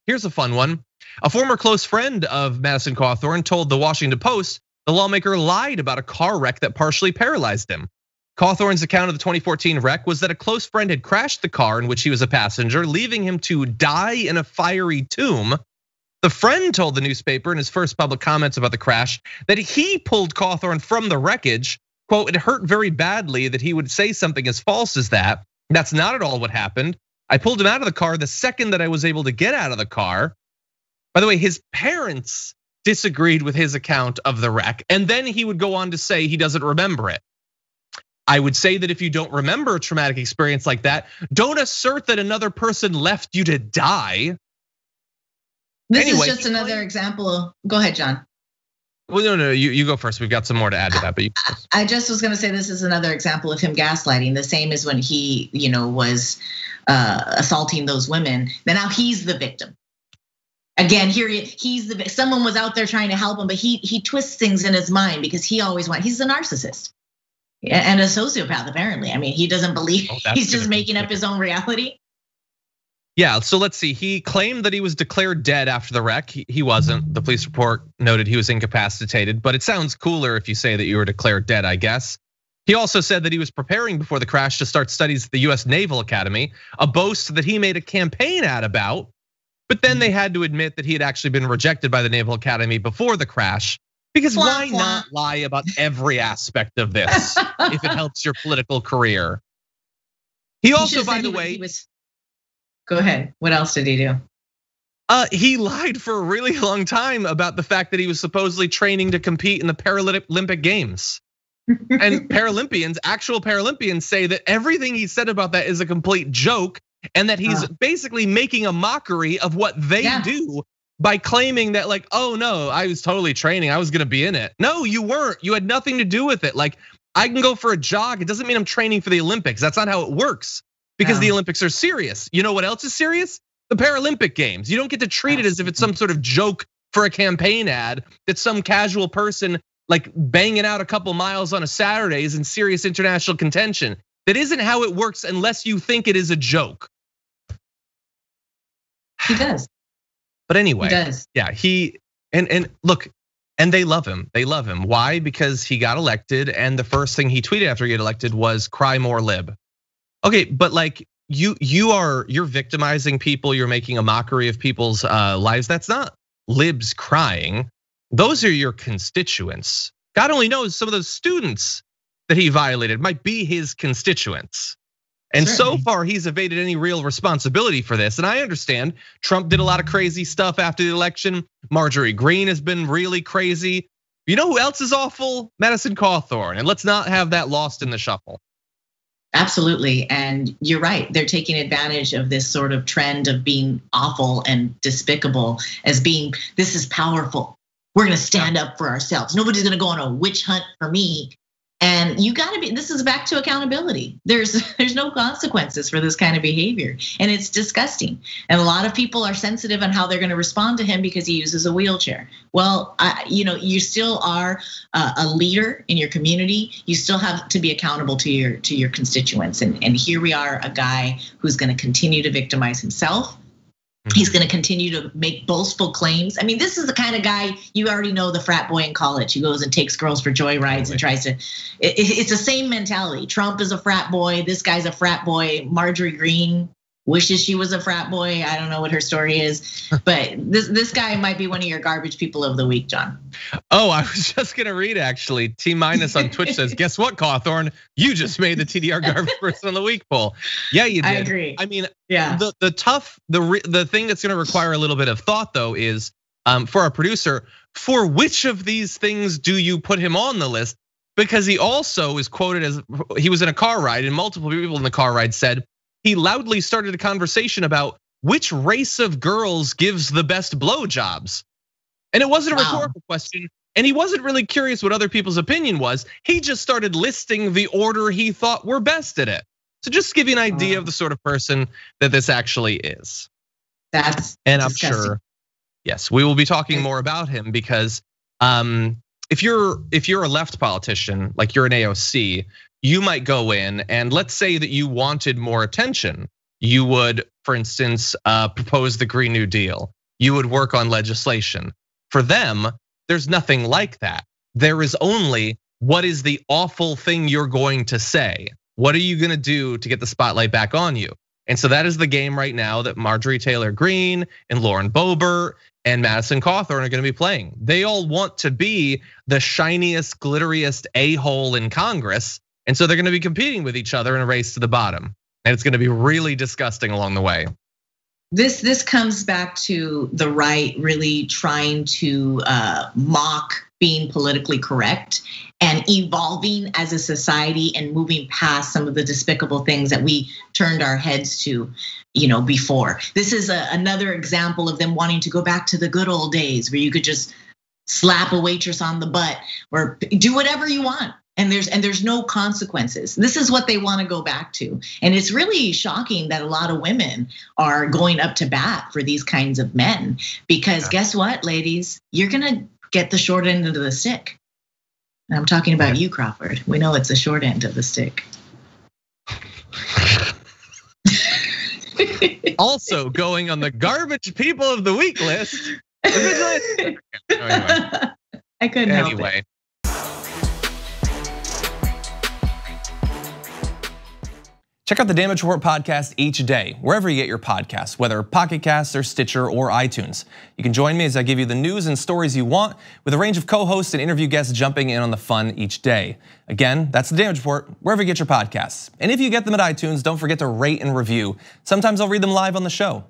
here's a fun one. A former close friend of Madison Cawthorn told the Washington Post the lawmaker lied about a car wreck that partially paralyzed him. Cawthorn's account of the 2014 wreck was that a close friend had crashed the car in which he was a passenger, leaving him to die in a fiery tomb. The friend told the newspaper in his first public comments about the crash that he pulled Cawthorn from the wreckage. Quote, it hurt very badly that he would say something as false as that. That's not at all what happened. I pulled him out of the car the second that I was able to get out of the car. By the way, his parents disagreed with his account of the wreck, and then he would go on to say he doesn't remember it. I would say that if you don't remember a traumatic experience like that, don't assert that another person left you to die. This is just another example. Go ahead, John. Well, no, you go first. We've got some more to add to that, but I just was going to say this is another example of him gaslighting. The same as when he, was assaulting those women. Now he's the victim. Again, here someone was out there trying to help him, but he twists things in his mind because he's a narcissist and a sociopath apparently. I mean, he doesn't believe he's just making up his own reality. Yeah, so let's see. He claimed that he was declared dead after the wreck. He wasn't. The police report noted he was incapacitated, but it sounds cooler if you say that you were declared dead, I guess. He also said that he was preparing before the crash to start studies at the US Naval Academy, a boast that he made a campaign ad about. But then they had to admit that he had actually been rejected by the Naval Academy before the crash. Because why not lie about every aspect of this if it helps your political career? He also, by the way, go ahead. What else did he do? He lied for a really long time about the fact that he was supposedly training to compete in the Paralympic Games. And actual Paralympians say that everything he said about that is a complete joke and that he's basically making a mockery of what they do by claiming that like, oh no, I was totally training, I was gonna be in it. No, you weren't, you had nothing to do with it. Like I can go for a jog, it doesn't mean I'm training for the Olympics. That's not how it works. Because the Olympics are serious. You know what else is serious? The Paralympic Games. You don't get to treat it as if it's some sort of joke for a campaign ad that some casual person like banging out a couple miles on a Saturday is in serious international contention. That isn't how it works unless you think it is a joke. He does. But anyway, he does. Yeah, and look, and they love him. They love him. Why? Because he got elected, and the first thing he tweeted after he got elected was "Cry more, lib." Okay, but like you're victimizing people. You're making a mockery of people's lives. That's not libs crying. Those are your constituents. God only knows some of those students that he violated might be his constituents. And so far, he's evaded any real responsibility for this. And I understand Trump did a lot of crazy stuff after the election. Marjorie Greene has been really crazy. You know who else is awful? Madison Cawthorn. And let's not have that lost in the shuffle. Absolutely, and you're right. They're taking advantage of this sort of trend of being awful and despicable as being, this is powerful. We're gonna stand up for ourselves. Nobody's gonna go on a witch hunt for me. And you gotta be, this is back to accountability. There's no consequences for this kind of behavior. And it's disgusting. And a lot of people are sensitive on how they're gonna respond to him because he uses a wheelchair. Well, you still are a leader in your community. You still have to be accountable to your constituents. And here we are, a guy who's gonna continue to victimize himself. He's gonna continue to make boastful claims. I mean, this is the kind of guy, you already know, the frat boy in college who goes and takes girls for joyrides and tries to, it's the same mentality. Trump is a frat boy, this guy's a frat boy. Marjorie Greene wishes she was a frat boy. I don't know what her story is, but this guy might be one of your garbage people of the week, John. Oh, I was just gonna read actually. T- on Twitch says, guess what, Cawthorn? You just made the TDR garbage person of the week poll. Yeah, you did. I agree. I mean, yeah. The thing that's gonna require a little bit of thought though is for our producer, for which of these things do you put him on the list? Because he also is quoted as he was in a car ride, and multiple people in the car ride said he loudly started a conversation about which race of girls gives the best blowjobs. And it wasn't a rhetorical question, and he wasn't really curious what other people's opinion was. He just started listing the order he thought were best at it. So just to give you an idea of the sort of person that this actually is. That's and disgusting. I'm sure, yes, we will be talking more about him because if you're a left politician, like you're an AOC, you might go in and let's say that you wanted more attention. You would, for instance, propose the Green New Deal. you would work on legislation. For them, there's nothing like that. There is only, what is the awful thing you're going to say? What are you gonna do to get the spotlight back on you? And so that is the game right now that Marjorie Taylor Greene and Lauren Boebert and Madison Cawthorn are gonna be playing. They all want to be the shiniest, glitteriest a-hole in Congress. And so they're gonna be competing with each other in a race to the bottom. And it's gonna be really disgusting along the way. This comes back to the right really trying to mock being politically correct and evolving as a society and moving past some of the despicable things that we turned our heads to, before. This is another example of them wanting to go back to the good old days where you could just slap a waitress on the butt or do whatever you want. And there's no consequences. This is what they want to go back to. And it's really shocking that a lot of women are going up to bat for these kinds of men. Because guess what, ladies? You're gonna get the short end of the stick. And I'm talking about you, Crawford. We know it's the short end of the stick. Also going on the garbage people of the week list. I couldn't help it. Check out the Damage Report podcast each day, wherever you get your podcasts, whether Pocket Casts or Stitcher or iTunes. You can join me as I give you the news and stories you want, with a range of co-hosts and interview guests jumping in on the fun each day. Again, that's the Damage Report, wherever you get your podcasts. And if you get them at iTunes, don't forget to rate and review. Sometimes I'll read them live on the show.